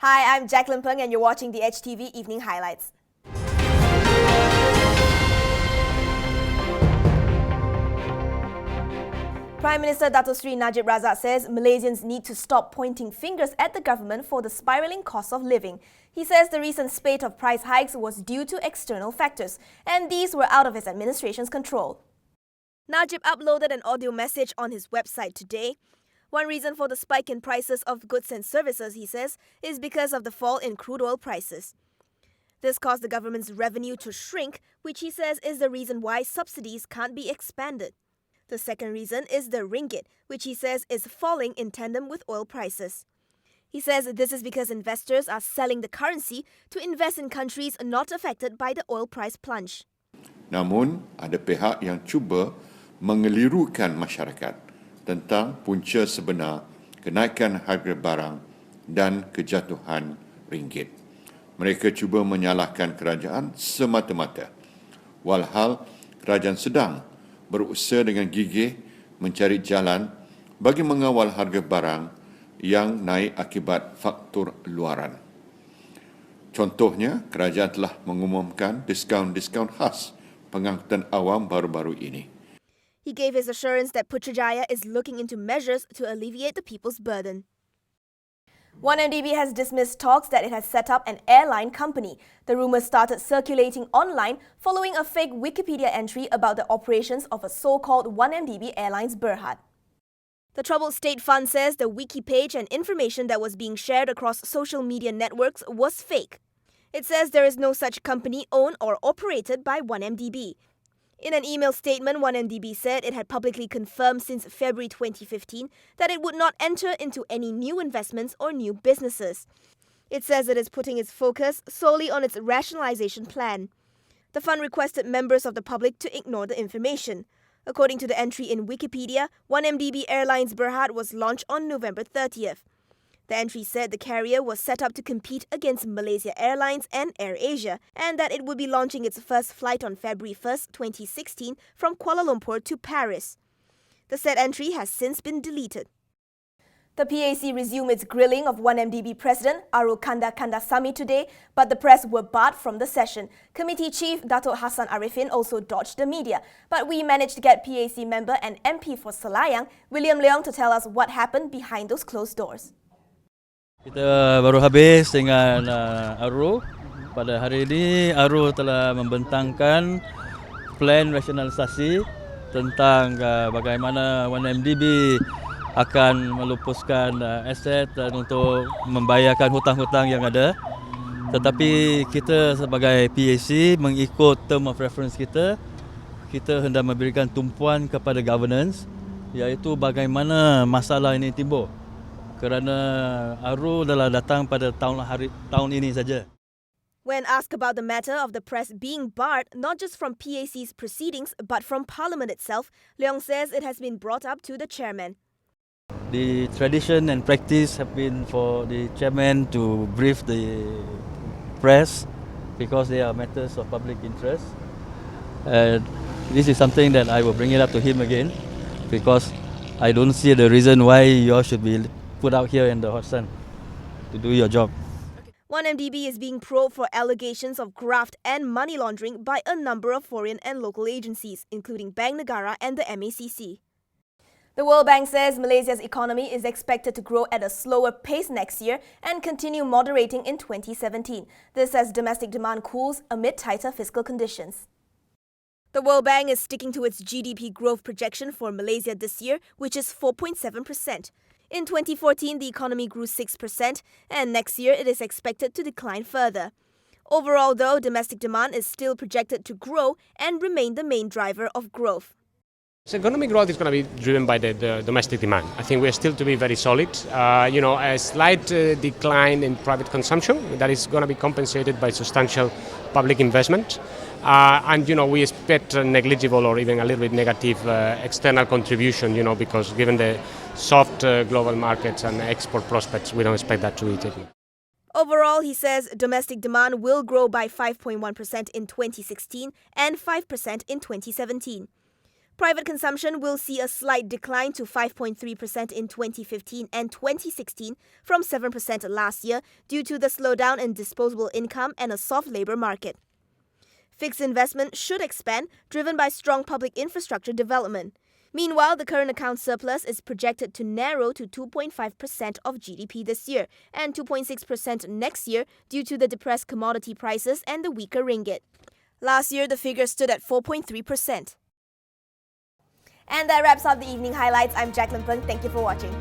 Hi, I'm Jaqueline P'ng and you're watching the HTV Evening Highlights. Prime Minister Dato Sri Najib says Malaysians need to stop pointing fingers at the government for the spiralling cost of living. He says the recent spate of price hikes was due to external factors, and these were out of his administration's control. Najib uploaded an audio message on his website today. One reason for the spike in prices of goods and services, he says, is because of the fall in crude oil prices. This caused the government's revenue to shrink, which he says is the reason why subsidies can't be expanded. The second reason is the ringgit, which he says is falling in tandem with oil prices. He says this is because investors are selling the currency to invest in countries not affected by the oil price plunge. Namun, ada pihak yang cuba mengelirukan masyarakat tentang punca sebenar kenaikan harga barang dan kejatuhan ringgit. Mereka cuba menyalahkan kerajaan semata-mata. Walhal kerajaan sedang berusaha dengan gigih mencari jalan bagi mengawal harga barang yang naik akibat faktor luaran. Contohnya, kerajaan telah mengumumkan diskaun-diskaun khas pengangkutan awam baru-baru ini. He gave his assurance that Putrajaya is looking into measures to alleviate the people's burden. 1MDB has dismissed talks that it has set up an airline company. The rumours started circulating online following a fake Wikipedia entry about the operations of a so-called 1MDB Airlines Berhad. The troubled state fund says the wiki page and information that was being shared across social media networks was fake. It says there is no such company owned or operated by 1MDB. In an email statement, 1MDB said it had publicly confirmed since February 2015 that it would not enter into any new investments or new businesses. It says it is putting its focus solely on its rationalization plan. The fund requested members of the public to ignore the information. According to the entry in Wikipedia, 1MDB Airlines Berhad was launched on November 30th. The entry said the carrier was set up to compete against Malaysia Airlines and AirAsia, and that it would be launching its first flight on February 1st, 2016 from Kuala Lumpur to Paris. The said entry has since been deleted. The PAC resumed its grilling of 1MDB President Arul Kandasamy today, but the press were barred from the session. Committee Chief Dato' Hassan Arifin also dodged the media, but we managed to get PAC member and MP for Selayang, William Leong, to tell us what happened behind those closed doors. Kita baru habis dengan Arul. Pada hari ini Arul telah membentangkan plan rasionalisasi tentang bagaimana 1MDB akan melupuskan aset dan untuk membayarkan hutang-hutang yang ada. Tetapi kita sebagai PAC mengikut term of reference kita hendak memberikan tumpuan kepada governance, iaitu bagaimana masalah ini timbul. Kerana Arul adalah datang pada tahun ini saja. When asked about the matter of the press being barred not just from PAC's proceedings but from Parliament itself, Leong says it has been brought up to the chairman. The tradition and practice have been for the chairman to brief the press because they are matters of public interest. This is something that I will bring it up to him again because I don't see the reason why you all should be put out here in the hot sun to do your job. 1MDB is being probed for allegations of graft and money laundering by a number of foreign and local agencies, including Bank Negara and the MACC. The World Bank says Malaysia's economy is expected to grow at a slower pace next year and continue moderating in 2017. This as domestic demand cools amid tighter fiscal conditions. The World Bank is sticking to its GDP growth projection for Malaysia this year, which is 4.7%. In 2014, the economy grew 6%, and next year it is expected to decline further. Overall, though, domestic demand is still projected to grow and remain the main driver of growth. So economic growth is going to be driven by the domestic demand. I think we're still to be very solid. A slight decline in private consumption that is going to be compensated by substantial public investment. We expect negligible or even a little bit negative external contribution, because given the soft global markets and export prospects, we don't expect that to be taken. Overall, he says domestic demand will grow by 5.1% in 2016 and 5% in 2017. Private consumption will see a slight decline to 5.3% in 2015 and 2016 from 7% last year due to the slowdown in disposable income and a soft labour market. Fixed investment should expand, driven by strong public infrastructure development. Meanwhile, the current account surplus is projected to narrow to 2.5% of GDP this year and 2.6% next year due to the depressed commodity prices and the weaker ringgit. Last year, the figure stood at 4.3%. And that wraps up the evening highlights. I'm Jaqueline P'ng. Thank you for watching.